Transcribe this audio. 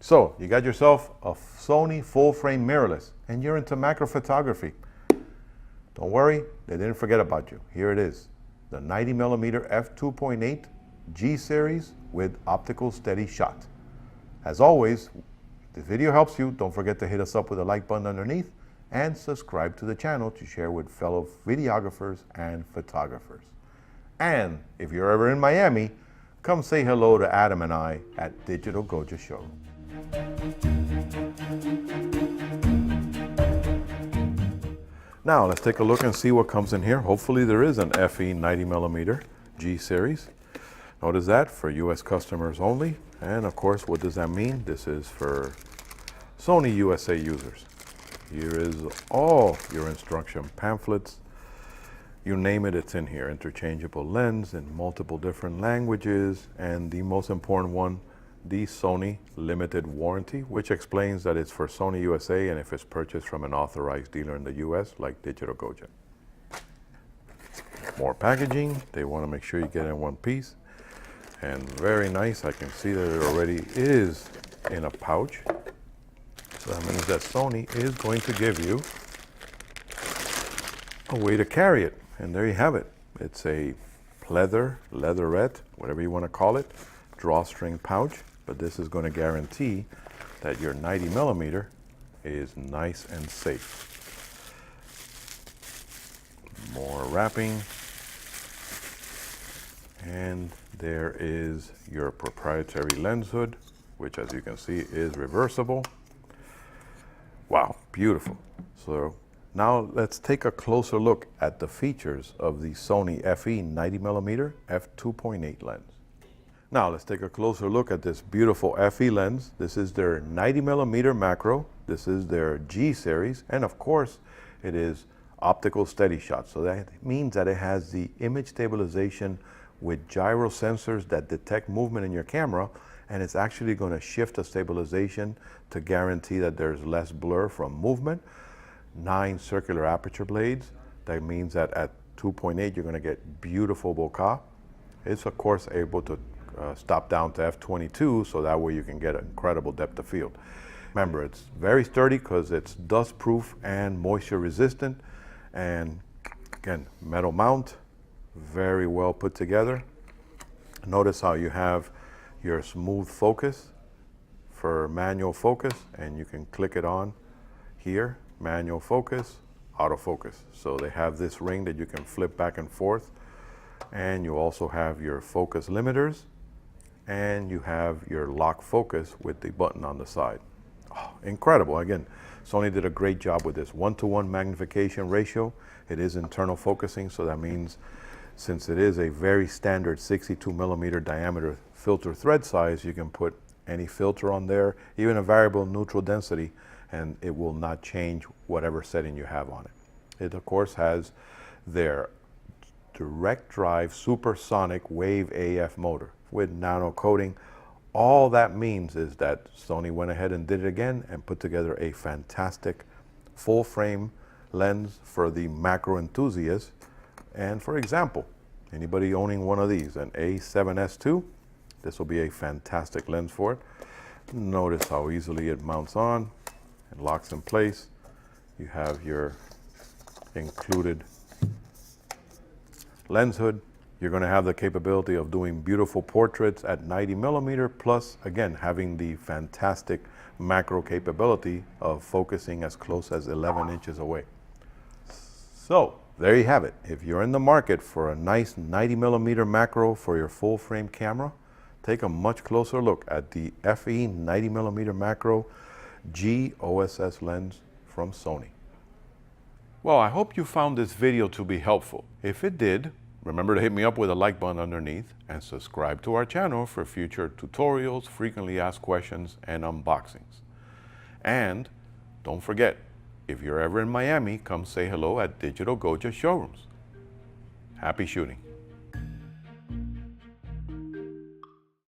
So you got yourself a Sony full frame mirrorless and you're into macro photography. Don't worry, they didn't forget about you. Here it is, the 90mm f2.8 G series with optical SteadyShot. As always, if this video helps you, don't forget to hit us up with a like button underneath and subscribe to the channel to share with fellow videographers and photographers. And if you're ever in Miami, come say hello to Adam and I at Digital Goja Showroom. Now let's take a look and see what comes in here. Hopefully there is an FE 90mm G series. Notice that for US customers only. And of course, what does that mean? This is for Sony USA users. Here is all your instruction pamphlets. You name it, it's in here. Interchangeable lens in multiple different languages. And the most important one, the Sony limited warranty, which explains that it's for Sony USA and if it's purchased from an authorized dealer in the US, like Digital Goja. More packaging. They want to make sure you get it in one piece. And very nice, I can see that it already is in a pouch. So that means that Sony is going to give you a way to carry it. And there you have it. It's a pleather, leatherette, whatever you want to call it, drawstring pouch. But this is going to guarantee that your 90mm is nice and safe. More wrapping. And there is your proprietary lens hood, which as you can see is reversible. Wow, beautiful. So now let's take a closer look at the features of the Sony FE 90mm f2.8 lens. Now let's take a closer look at this beautiful FE lens. This is their 90mm macro. This is their G series. And of course, it is optical SteadyShot. So that means that it has the image stabilization with gyro sensors that detect movement in your camera. And it's actually going to shift the stabilization to guarantee that there's less blur from movement. 9 circular aperture blades. That means that at 2.8, you're going to get beautiful bokeh. It's of course able to stop down to f22, so that way you can get an incredible depth of field. Remember, it's very sturdy because it's dust proof and moisture resistant. And again, metal mount, very well put together. Notice how you have your smooth focus for manual focus, and you can click it on here, manual focus, autofocus. So they have this ring that you can flip back and forth, and you also have your focus limiters, and you have your lock focus with the button on the side. Oh, incredible. Again, Sony did a great job with this 1:1 magnification ratio. It is internal focusing, so that means since it is a very standard 62mm diameter filter thread size, you can put any filter on there, even a variable neutral density, and it will not change whatever setting you have on it. It of course has their direct drive supersonic wave AF motor with nano coating. All that means is that Sony went ahead and did it again and put together a fantastic full frame lens for the macro enthusiast. And for example, anybody owning one of these, an A7S II, this will be a fantastic lens for it. Notice how easily it mounts on and locks in place. You have your included lens hood. You're going to have the capability of doing beautiful portraits at 90mm, plus again having the fantastic macro capability of focusing as close as 11 inches away. So there you have it. If you're in the market for a nice 90mm macro for your full frame camera, take a much closer look at the FE 90mm macro G OSS lens from Sony. Well, I hope you found this video to be helpful. If it did, remember to hit me up with a like button underneath and subscribe to our channel for future tutorials, frequently asked questions, and unboxings. And don't forget, if you're ever in Miami, come say hello at Digital Goja Showrooms. Happy shooting.